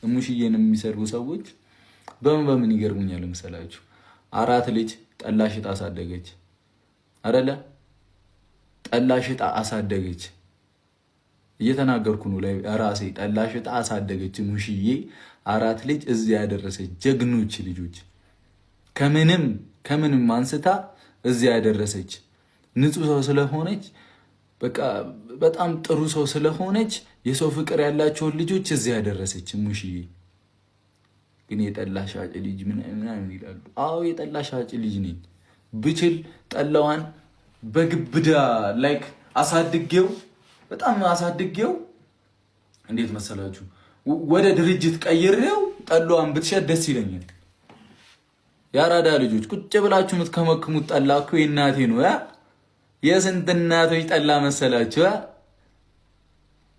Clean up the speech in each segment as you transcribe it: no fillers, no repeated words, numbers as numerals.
ሙሽዬን የሚሰርቡ ሰዎች በምን ይገርሙኛል መሰላችሁ? 4 ልጅ ጠላ ሽጣ አሳደገች አይደለ? ጠላ ሽጣ አሳደገች። እየተናገርኩ ነው ላይ ራሴ ጠላ ሽጣ አሳደገች ሙሽዬ 4 ልጅ እዚህ ያደረሰች ጀግኖች ልጆች ከምንም አንስታ እዚህ ያደረሰች ንጹህ ሰው ስለሆነች በቃ በጣም ጥሩ ሰው ስለሆነች የሰው ፍቅር ያላቸውን ልጆች እዚህ ያደረሰች ሙሽዬ። ግን የጠላ ሻጭ ልጅ ምናምን ይላሉ። አዎ የጠላ ሻጭ ልጅ ነኝ። ብችል ጠላዋን በግብዳ ላይክ አሳድጌው በጣም አሳድጌው እንዴት መሰላችሁ ወደ ድርጅት ቀይሬው ጠላዋን ብትሸጥ ደስ ይለኛል። ያራዳ ልጆች ቁጭ ብላችሁ የምትከመክሙት ጠላ እኮ የእናቴ ነው። የስንት እናቶች ጠላ መሰላችሁ?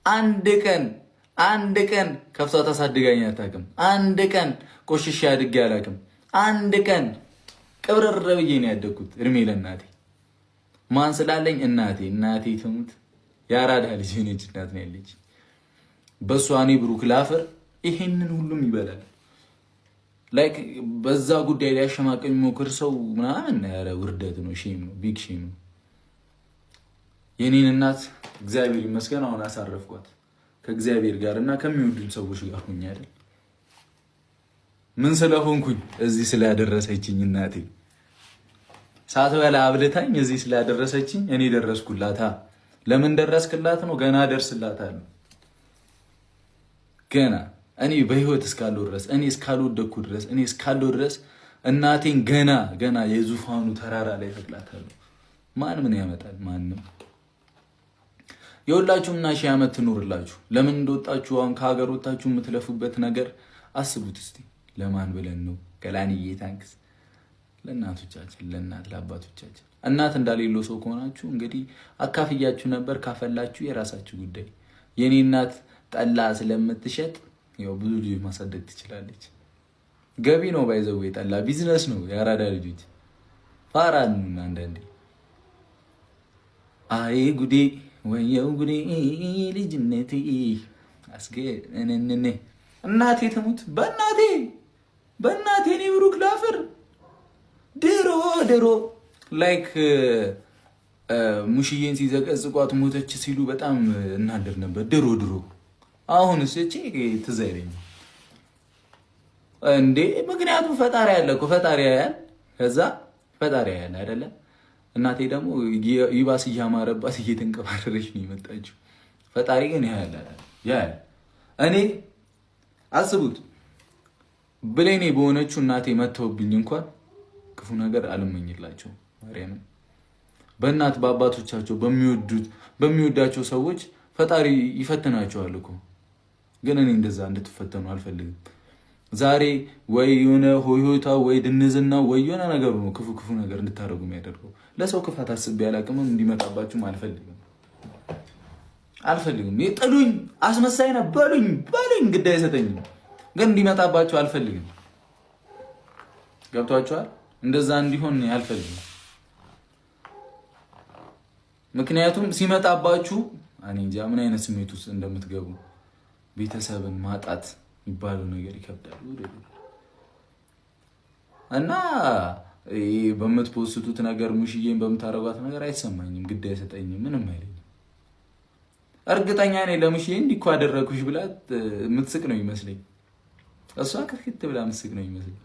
አንድ ቀን ከፍቷ ታሳድጋኝ አታውቅም። አንድ ቀን ቆሽሼ አድጌ አላውቅም። አንድ ቀን ቅብረር ብዬ ነው ያደግኩት። እድሜ ለእናቴ ማን ስላለኝ እናቴ ትሙት ያራዳ ልጅ ነች። እናት ነው ያለች። በሷ እኔ ብሩክ ላፈር ይሄንን ሁሉም ይበላል። ላይክ በዛ ጉዳይ ላይ ያሸማቀቅ የሚሞክር ሰው ምናምን ያረ ውርደት ነው፣ ሼም ነው፣ ቢግ ሼም ነው። የኔን እናት እግዚአብሔር ይመስገን አሁን አሳረፍኳት ከእግዚአብሔር ጋር እና ከሚወዱን ሰዎች ጋር ሆኜ አይደል? ምን ስለሆንኩኝ እዚህ ስላደረሰችኝ እናቴ ሳትበላ አብልታኝ እዚህ ስላደረሰችኝ እኔ ደረስኩላታ። ለምን ደረስክላት ነው? ገና ደርስላታለሁ። ገና እኔ በህይወት እስካለው ድረስ እኔ እስካልወደኩ ድረስ እኔ እስካለው ድረስ እናቴን ገና የዙፋኑ ተራራ ላይ ተክላታለሁ። ማን ምን ያመጣል? ማንም። የሁላችሁም እና 1000 ዓመት ትኖርላችሁ። ለምን እንደወጣችሁ አሁን ከሀገር ወጣችሁ የምትለፉበት ነገር አስቡት እስቲ። ለማን ብለን ነው? ገላንዬ ታንክስ ለእናቶቻችን፣ ለእናት ለአባቶቻችን። እናት እንዳሌለው ሰው ከሆናችሁ እንግዲህ አካፍያችሁ ነበር። ካፈላችሁ የራሳችሁ ጉዳይ። የኔ እናት ጠላ ስለምትሸጥ ያው ብዙ ልጅ ማሳደግ ትችላለች። ገቢ ነው ባይዘው ጠላ ቢዝነስ ነው። ያራዳ ልጆች ፋራን አንዳንዴ አይ ጉዴ ወየው ጉዴ ልጅነቴ አስገነነነ እናቴ ትሙት በእናቴ እኔ ብሩክ ላፈር ድሮ ላይክ ሙሽዬን ሲዘቀዝቋት ሞተች ሲሉ በጣም እናደር ነበር ድሮ። አሁንስ እቺ ትዝ አይለኝም እንዴ። ምክንያቱም ፈጣሪ ያለ እኮ ፈጣሪ ያያል። ከዛ ፈጣሪ ያያል አይደለ? እናቴ ደግሞ ይባስ እያማረባት እየተንቀባረረች ነው የመጣችው። ፈጣሪ ግን ያያል። እኔ አስቡት ብሌኔ በሆነችው እናቴ መተውብኝ እንኳን ክፉ ነገር አልመኝላቸው። ማርያምን በእናት በአባቶቻቸው በሚወዳቸው ሰዎች ፈጣሪ ይፈትናቸዋል እኮ። ግን እኔ እንደዛ እንድትፈተኑ አልፈልግም። ዛሬ ወይ የሆነ ሆይሆታ ወይ ድንዝና ወይ የሆነ ነገሩ ነው ክፉ ነገር እንድታደርጉ የሚያደርገው። ለሰው ክፋት አስቤ አላቅምም፣ እንዲመጣባችሁም አልፈልግም። የጥሉኝ አስመሳይ ነው በሉኝ ግድ አይሰጠኝም፣ ግን እንዲመጣባችሁ አልፈልግም። ገብቷችኋል? እንደዛ እንዲሆን አልፈልግም። ምክንያቱም ሲመጣባችሁ እኔ እንጃ ምን አይነት ስሜት ውስጥ እንደምትገቡ። ቤተሰብን ማጣት የሚባለው ነገር ይከብዳል እና በምትፖስቱት ነገር ሙሽዬን በምታረጓት ነገር አይሰማኝም፣ ግድ አይሰጠኝም፣ ምንም አይለኝም። እርግጠኛ ነኝ ለሙሽዬ እንዲህ እኮ አደረኩሽ ብላት የምትስቅ ነው ይመስለኝ። እሷ ክትክት ብላ የምትስቅ ነው ይመስለኝ።